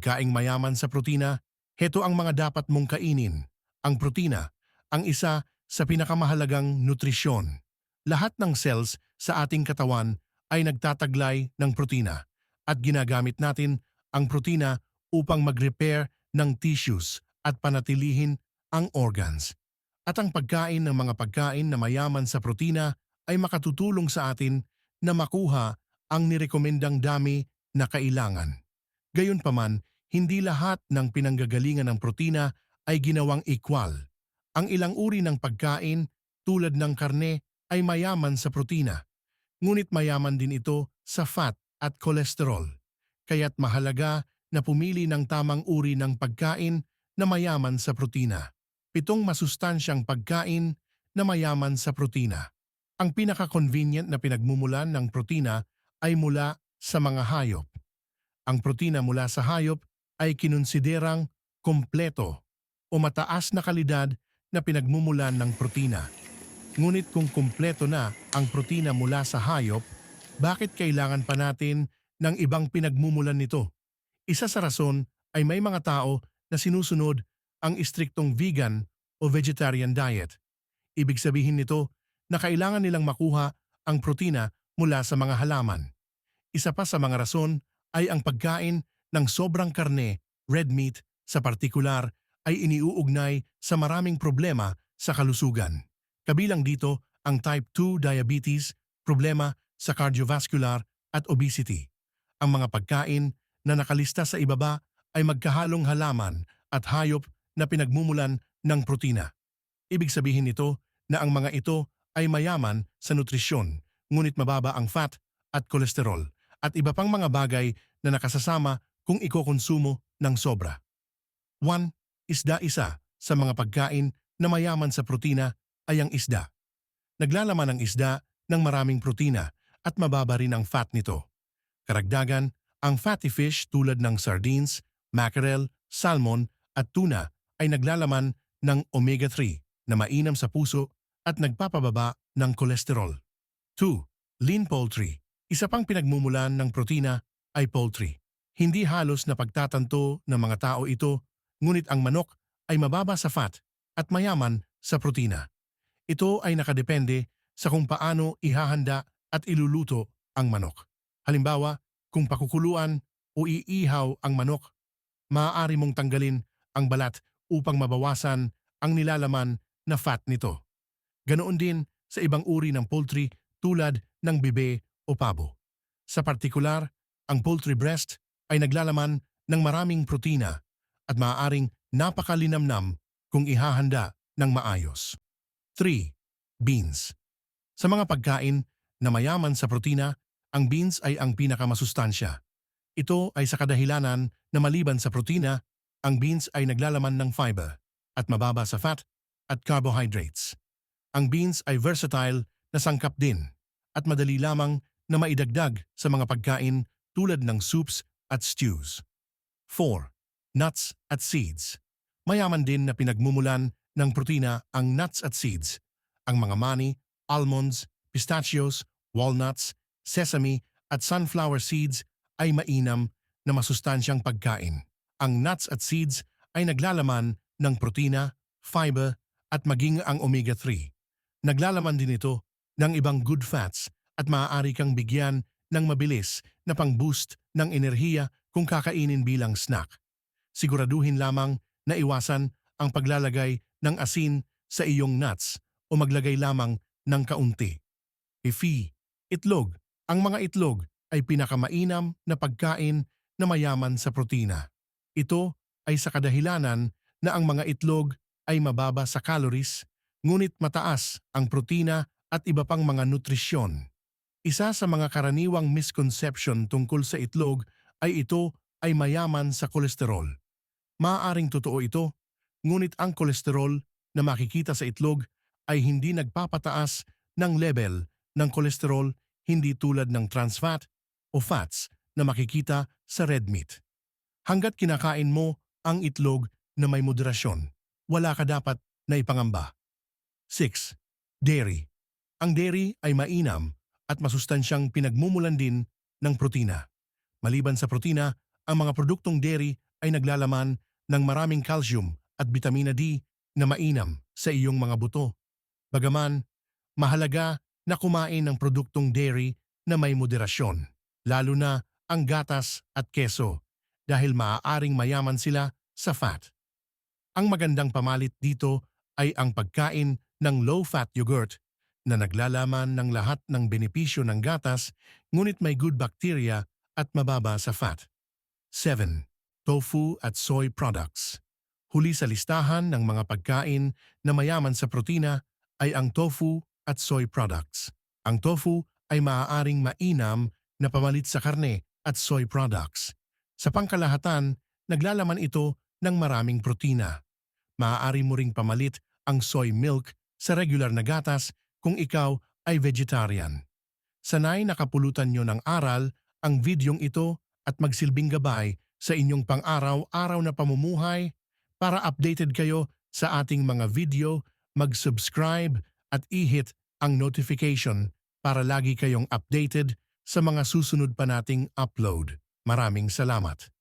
pagkaing mayaman sa protina, heto ang mga dapat mong kainin. Ang protina, ang isa sa pinakamahalagang nutrisyon. Lahat ng cells sa ating katawan ay nagtataglay ng protina at ginagamit natin ang protina upang mag-repair ng tissues at panatilihin ang organs. At ang pagkain ng mga pagkain na mayaman sa protina ay makatutulong sa atin na makuha ang nirekomendang dami na kailangan. Gayunpaman, hindi lahat ng pinanggagalingan ng protina ay ginawang equal. Ang ilang uri ng pagkain tulad ng karne ay mayaman sa protina, ngunit mayaman din ito sa fat at kolesterol. Kaya't mahalaga na pumili ng tamang uri ng pagkain na mayaman sa protina. 7 masustansyang pagkain na mayaman sa protina. Ang pinaka-convenient na pinagmumulan ng protina ay mula sa mga hayop. Ang protina mula sa hayop ay kinonsiderang kompleto o mataas na kalidad na pinagmumulan ng protina. Ngunit kung kumpleto na ang protina mula sa hayop, bakit kailangan pa natin ng ibang pinagmumulan nito? Isa sa rason ay may mga tao na sinusunod ang istriktong vegan o vegetarian diet. Ibig sabihin nito na kailangan nilang makuha ang protina mula sa mga halaman. Isa pa sa mga rason ay ang pagkain ng sobrang karne, red meat, sa partikular ay iniuugnay sa maraming problema sa kalusugan. Kabilang dito ang type 2 diabetes, problema sa cardiovascular at obesity. Ang mga pagkain na nakalista sa ibaba ay magkahalong halaman at hayop na pinagmumulan ng protina. Ibig sabihin nito na ang mga ito ay mayaman sa nutrisyon, ngunit mababa ang fat at kolesterol at iba pang mga bagay na nakasasama kung ikokonsumo ng sobra. 1. Isda. Isa sa mga pagkain na mayaman sa protina ay ang isda. Naglalaman ang isda ng maraming protina at mababa rin ang fat nito. Karagdagan, ang fatty fish tulad ng sardines, mackerel, salmon at tuna ay naglalaman ng omega-3 na mainam sa puso at nagpapababa ng kolesterol. 2. Lean poultry. Isa pang pinagmumulan ng protina ay poultry. Hindi halos na pagtatanto ng mga tao ito, ngunit ang manok ay mababa sa fat at mayaman sa protina. Ito ay nakadepende sa kung paano ihahanda at iluluto ang manok. Halimbawa, kung pakukuluan o iihaw ang manok, maaari mong tanggalin ang balat upang mabawasan ang nilalaman na fat nito. Ganoon din sa ibang uri ng poultry tulad ng bibe o pabo. Sa partikular, ang poultry breast ay naglalaman ng maraming protina at maaaring napakalinamnam kung ihahanda ng maayos. 3. Beans. Sa mga pagkain na mayaman sa protina, ang beans ay ang pinakamasustansya. Ito ay sa kadahilanan na maliban sa protina, ang beans ay naglalaman ng fiber at mababa sa fat at carbohydrates. Ang beans ay versatile na sangkap din at madali lamang na maidagdag sa mga pagkain tulad ng soups at stews. 4. Nuts at seeds. Mayaman din na pinagmumulan ng protina ang nuts at seeds. Ang mga mani, almonds, pistachios, walnuts, sesame at sunflower seeds ay mainam na masustansyang pagkain. Ang nuts at seeds ay naglalaman ng protina, fiber at maging ang omega-3. Naglalaman din ito ng ibang good fats at maaari kang bigyan ng mabilis na pang-boost ng enerhiya kung kakainin bilang snack. Siguraduhin lamang na iwasan ang paglalagay ng asin sa iyong nuts o maglagay lamang ng kaunti. Itlog. Ang mga itlog ay pinakamainam na pagkain na mayaman sa protina. Ito ay sa kadahilanan na ang mga itlog ay mababa sa calories, ngunit mataas ang protina at iba pang mga nutrisyon. Isa sa mga karaniwang misconception tungkol sa itlog ay ito ay mayaman sa kolesterol. Maaaring totoo ito, ngunit ang kolesterol na makikita sa itlog ay hindi nagpapataas ng level ng kolesterol, hindi tulad ng trans fat o fats na makikita sa red meat. Hanggat kinakain mo ang itlog na may moderasyon, wala ka dapat na ipangamba. 6. Dairy. Ang dairy ay mainam at masustansyang pinagmumulan din ng protina. Maliban sa protina, ang mga produktong dairy ay naglalaman ng maraming calcium at vitamina D na mainam sa iyong mga buto. Bagaman, mahalaga na kumain ng produktong dairy na may moderasyon, lalo na ang gatas at keso dahil maaaring mayaman sila sa fat. Ang magandang pamalit dito ay ang pagkain ng low-fat yogurt na naglalaman ng lahat ng benepisyo ng gatas ngunit may good bacteria at mababa sa fat. 7. Tofu at soy products. Huli sa listahan ng mga pagkain na mayaman sa protina ay ang tofu at soy products. Ang tofu ay maaaring mainam na pamalit sa karne at soy products. Sa pangkalahatan, naglalaman ito ng maraming protina. Maaari mo ring pamalit ang soy milk sa regular na gatas kung ikaw ay vegetarian. Sanay nakapulutan nyo ng aral ang videong ito at magsilbing gabay sa inyong pang-araw-araw na pamumuhay. Para updated kayo sa ating mga video, mag-subscribe at i-hit ang notification para lagi kayong updated sa mga susunod pa nating upload. Maraming salamat.